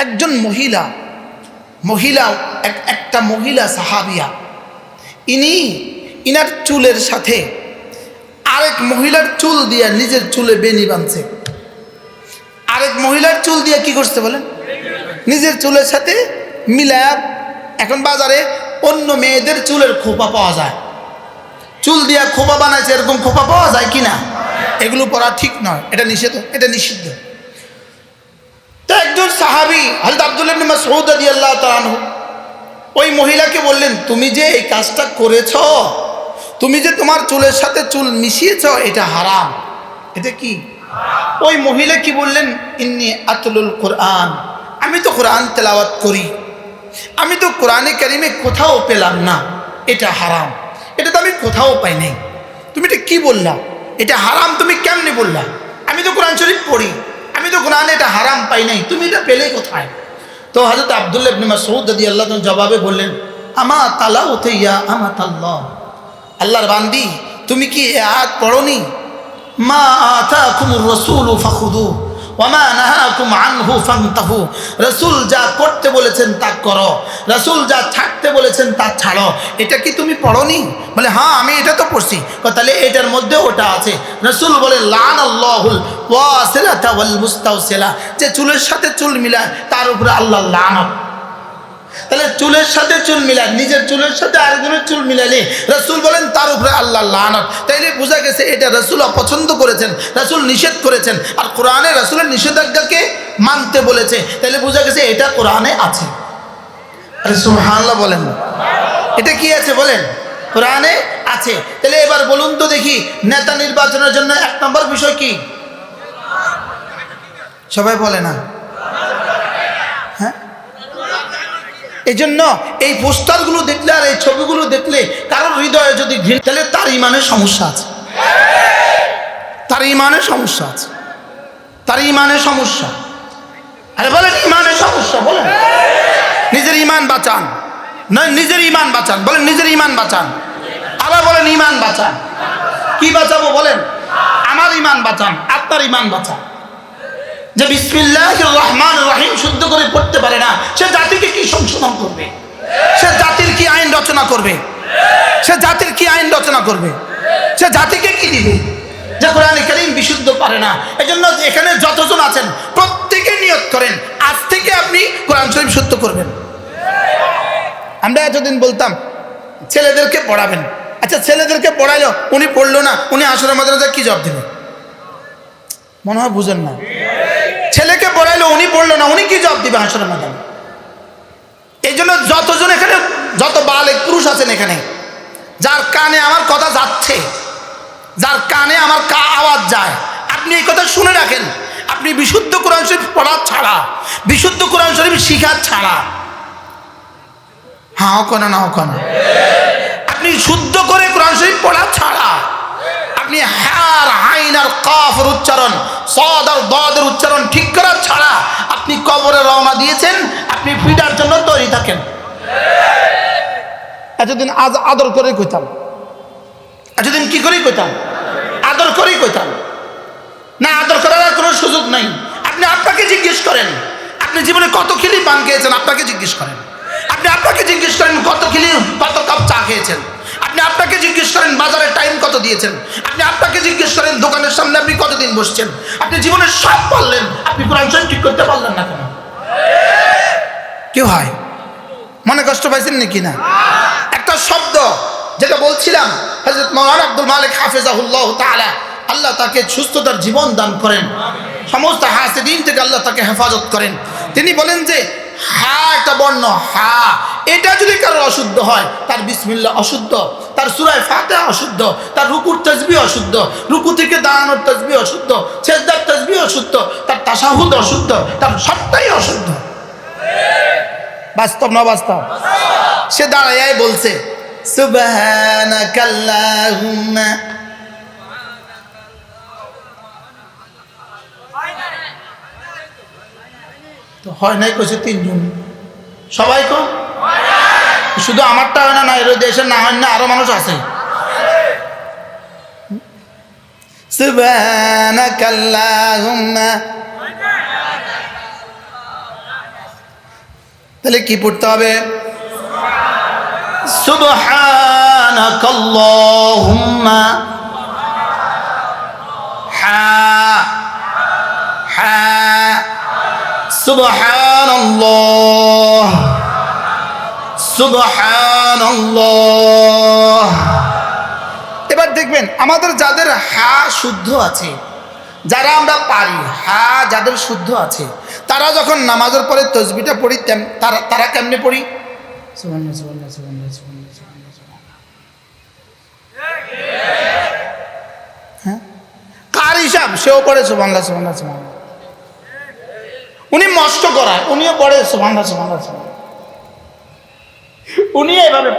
একজন একটা মহিলা সাহাবিয়া, ইনার চুলের সাথে আরেক মহিলার চুল দিয়ে নিজের চুলে বেনি বাঁধছে। আরেক মহিলার চুল দিয়ে কি করছে বলেন? নিজের চুলের সাথে মিলায়া। এখন বাজারে অন্য মেয়েদের চুলের খোপা পাওয়া যায়, চুল দিয়া খোপা বানাইছে, এরকম খোপা পাওয়া যায় কিনা? এগুলো পরা ঠিক নয়, এটা নিষিদ্ধ। তো একজন সাহাবী হযরত আব্দুল্লাহ ইবনে মাসউদ রাদিয়াল্লাহু তাআলা আনহু ওই মহিলাকে বললেন, তুমি যে এই কাজটা করেছো, তুমি যে তোমার চুলের সাথে চুল মিশিয়েছো, এটা হারাম। এটা কি? ওই মহিলা কি বললেন? ইন্নী আতলুল কোরআন, আমি তো কোরআন তেলাওয়াত করি, আমি তো কোরআনে কারিমে কোথাও পেলাম না এটা হারাম, এটা তো আমি কোথাও পাই নাই। তুমি এটা কি বললা? এটা হারাম তুমি কেমনে বললা? আমি তো কোরআন শরীফ পড়ি, আমি তো কোরআনে এটা হারাম পাই নাই, তুমি এটা পেলে কোথায়? তো হযরত আব্দুল্লাহ ইবনে মাসউদ রাদিয়াল্লাহু তাআলা জবাবে বললেন, আমা তালাউতে ইয়া আমাতাল্লাহ, আল্লাহর বান্দি তুমি কি এই আয়াত পড়োনি? মা আতাকুমুর রাসূলু ফাখুযু ওয়া মা নাহাকুম আনহু ফান্তাহু, রাসূল যা করতে বলেছেন তা করো, রাসূল যা ছাড়তে বলেছেন তা ছাড়ো। এটা কি তুমি পড়োনি? বলে হ্যাঁ আমি এটা তো পড়ছি। তাহলে এটার মধ্যে ওটা আছে। রাসূল বলে লানাল্লাহুল ওয়াসিলাতা ওয়াল মুস্তাওসিলা, যে চুলের সাথে চুল মিলায় তার উপরে আল্লাহর লানত। তাহলে চুলের সাথে চুল মিলায়, নিজের চুলের সাথে আরেকজনের চুল মিলালে রাসূল বলেন তার উপরে আল্লাহর লানত। তাইলে বোঝা গেছে এটা রাসূল অপছন্দ করেছেন, রাসূল নিষেধ করেছেন, আর কোরআনে রাসূলের নিষেধাজ্ঞাকে মানতে বলেছে। তাইলে বোঝা গেছে এটা কোরআনে আছে। আরে সুবহানাল্লাহ বলেন, এটা কি আছে বলেন? কোরআনে আছে। তাহলে এবার বলুন তো দেখি, নেতা নির্বাচনের জন্য 1 নম্বর বিষয় কি? সবাই বলে না? হ্যাঁ, এই জন্য এই পোস্টারগুলো দেখলে আর এই ছবিগুলো দেখলে কারোর হৃদয়ে যদি ঘৃণা, তাহলে তার ইমানের সমস্যা আছে, তার ইমানের সমস্যা আছে, তার ইমানের সমস্যা। আরে বলেন ইমানের সমস্যা, বলেন নিজের ইমান বাঁচান, নয় নিজের ইমান বাঁচান, বলেন নিজের ইমান বাঁচান। আবার বলেন ইমান বাঁচান। কি বাঁচাবো বলেন? আমার ইমান বাঁচান, আপনার ইমান বাঁচান। যে বিসমিল্লাহির রহমানির রহিম শুদ্ধ করে পড়তে পারে না, সে জাতিকে কি সংশোধন করবে? সে জাতির কি আইন রচনা করবে? সে জাতির কি আইন রচনা করবে? সে জাতিকে কি দিবে? যে কোরআনে কারীম বিশুদ্ধ পারে না। এজন্য এখানে যতজন আছেন প্রত্যেকে নিয়ত করেন, আজ থেকে আপনি কোরআন শরীফ শুদ্ধ করবেন। আমরা এতদিন বলতাম ছেলেদেরকে পড়াবেন, আচ্ছা ছেলেদেরকে পড়াইলো, উনি পড়লো না, উনি আসরের মাদ্রাসায় কি জবাব দেবে? মনে হয় বুঝেন না। ছেলেকে পড়াইলো, উনি পড়লো না, উনি কি জবাব দিবে হাসরের ময়দানে? এই জন্য যতজন এখানে, যত বালেগ পুরুষ আছেন এখানে, যার কানে আমার কথা যাচ্ছে, যার কানে আমার আওয়াজ যায়, আপনি এই কথা শুনে রাখেন। আপনি বিশুদ্ধ কোরআন শরীফ পড়া ছাড়া, বিশুদ্ধ কোরআন শরীফ শিখা ছাড়া, হ্যাঁ কেন না কেন, আপনি শুদ্ধ করে কোরআন শরীফ পড়া ছাড়া, আপনি হার আইন আর কাফের উচ্চারণ, সাদ আর দাদের উচ্চারণ ঠিক করা ছাড়া আপনি কবরে রওনা দিয়েছেন, আপনি ফিরার জন্য তৈরি থাকেন। এতদিন আজ আদর করে কইতাম, এতদিন কি করেই কইতাম? আদর করেই কইতাম না, আদর করার কোনো সুযোগ নাই। আপনি আপনাকে জিজ্ঞেস করেন, আপনি জীবনে কত খিলি পান খেয়েছেন, আপনাকে জিজ্ঞেস করেন। আপনি আপনাকে জিজ্ঞেস করেন কত খিলি, কত কাপ চা খেয়েছেন। আপনি আপনাকে জিজ্ঞেস করেন বাজারের টাইম কত দিয়েছেন। আপনি আপনাকে জিজ্ঞেস করেন দোকানের সামনে আপনি কতদিন বসছেন। আপনি জীবনে সব পারলেন, আপনি কোরআন শরীফ ঠিক করতে পারলেন না কেন? কি হয়, মনে কষ্ট পাইছেন নাকি? না, একটা শব্দ যেটা বলছিলাম, হযরত মাওলানা আব্দুল মালিক হাফিজাহুল্লাহ তাআলা, আল্লাহ তাকে সুস্থতার জীবন দান করেন, সমস্ত হাসিদিন থেকে আল্লাহ তাকে হেফাজত করেন। তিনি বলেন যে হা একটা বর্ণ, হা, এটা যদি কারোর অশুদ্ধ হয়, তার বিসমিল্লাহ অশুদ্ধ, তার সূরা ফাতিহা অশুদ্ধ, তার রুকুর তাসবিহ অশুদ্ধ, রুকু থেকে দাঁড়ানোর তাসবিহ অশুদ্ধ, সিজদার তাসবিহ অশুদ্ধ, তার তাশাহুদ অশুদ্ধ, তার সবটাই অশুদ্ধ। বাস্তব না বাস্তব? সে দাঁড়ায় বলছে সুবহানাকাল্লাহুম্মা, তো হয় নাই কইছে 3 জন, সবাই কো শুধু আমারটা হয় না, না এর দেশের না হয় না, আরো মানুষ আছে। সুবহানাকাল্লাহুম্মা, তাহলে কি পড়তে হবে? সুবহানাকাল্লাহুম্মা হা হা সুবহানাল্লাহ সুবহানাল্লাহ। এবার দেখবেন আমাদের যাদের হা শুদ্ধ আছে, যারা আমরা পারি হা যাদের শুদ্ধ আছে, তারা যখন নামাজের পরে তসবিটা পড়ি তারা কেমনে পড়ি? সুবহানাল্লাহ সুবহানাল্লাহ সুবহানাল্লাহ সুবহানাল্লাহ সুবহানাল্লাহ। হ্যাঁ, কার হিসাব সেও পড়ে সুবহানাল্লাহ সুবহানাল্লাহ সুবহানাল্লাহ। উনি মস্ত করায় উনিও পড়ে সুবহানাল্লাহ সুবহানাল্লাহ সুবহানাল্লাহ। উনি এভাবে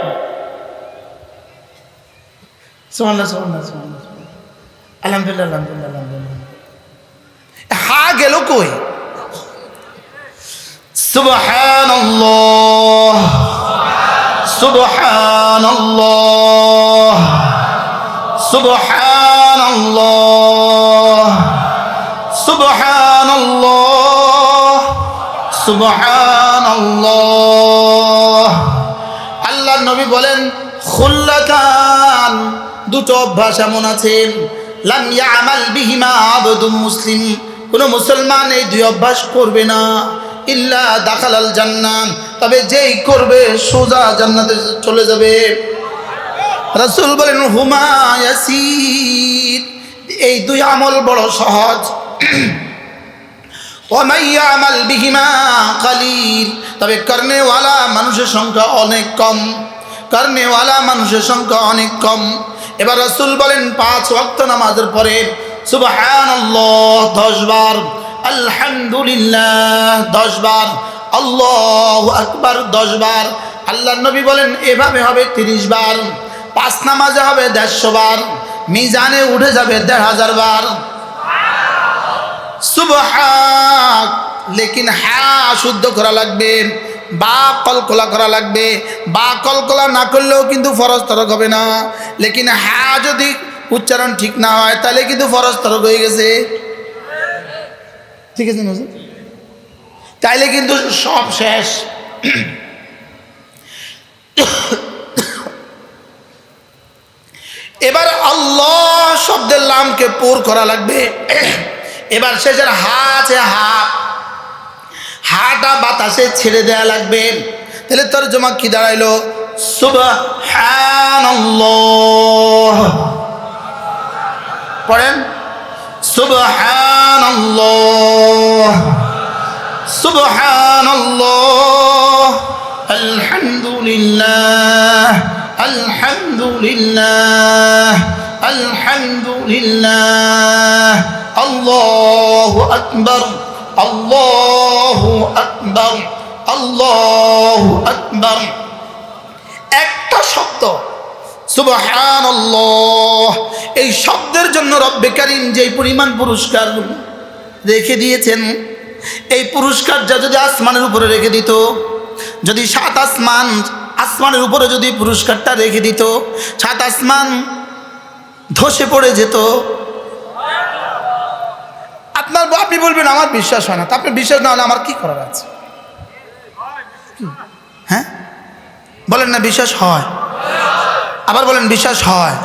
সুবহানাল্লাহ সুবহানাল্লাহ সুবহানাল্লাহ আলহামদুলিল্লাহ আলহামদুলিল্লাহ আলহামদুলিল্লাহ। হা গেল কই? সুবহানাল্লাহ সুবহানাল্লাহ সুবহানাল্লাহ সুবহানাল্লাহ সুবহানাল্লাহ। আল্লাহর নবী বলেন খুল্লাতান, দুটো অভ্যাস এমন আছে লাম ইয়ামাল বিহিমা আবদুম মুসলিম, কোন মুসলমান এই দুই অভ্যাস করবে না ইল্লা দাখালাল জান্নাত, তবে যেই করবে সোজা জান্নাতে চলে যাবে। রাসূল বলেন হুমা ইয়াসির, এই দুই আমল বড় সহজ। ওয়া মান ইয়ামাল বিহিমা কালিল, তবে করনেওয়ালা মানুষের সংখ্যা অনেক কম, করনেওয়ালা মানুষের সংখ্যা অনেক কম। এবার রাসূল বলেন 5 ওয়াক্ত নামাজের পরে সুবহানাল্লাহ 10 বার, আলহামদুলিল্লাহ 10 বার, আল্লাহু আকবার 10 বার। আল্লাহর নবী বলেন এভাবে হবে 30 বার। 5 নামাজে হবে 150 বার, মিজানে উঠে যাবে 1500 বার। সুবহান, লেকিন হ্যাঁ শুদ্ধ করা লাগবে, বা কলকলা করা লাগবে। বা কলকলা না করলেও কিন্তু ফরজ তরক হবে না, লেকিন হ্যাঁ যদি উচ্চারণ ঠিক না হয় তাহলে কিন্তু ফরজ তরক হয়ে গেছে। ঠিক আছে না? তাইলে কিন্তু সব শেষ। এবার আল্লাহ শব্দের লামকে পুর করা লাগবে। এবার শেষের হা আছে, হাটা বাতাসে ছেড়ে দেয়া লাগবে। তাহলে তরজমা কি দাঁড়াইলো? সুবহানাল্লাহ, পড়েন সুবহানাল্লাহ সুবহানাল্লাহ আলহামদুলিল্লাহ আলহামদুলিল্লাহ আলহামদুলিল্লাহ আল্লাহু আকবার আল্লাহু আকবার আল্লাহু আকবার। একটা শব্দ সুবহানাল্লাহ, এই শব্দের জন্য রব্বে কারীম যেই পরিমাণ পুরস্কার রেখে দিয়েছেন, এই পুরস্কারটা যদি আসমানের উপরে রেখে দিত, যদি 7 আসমানের উপরে যদি পুরস্কারটা রেখে দিত, 7 আসমান ধসে পড়ে যেত। আপনি বলবেন আমার বিশ্বাস হয় না, তা আপনার বিশ্বাস না হলে আমার কি করার আছে? হ্যাঁ বলেন না বিশ্বাস হয়, আবার বলেন বিশ্বাস হয়।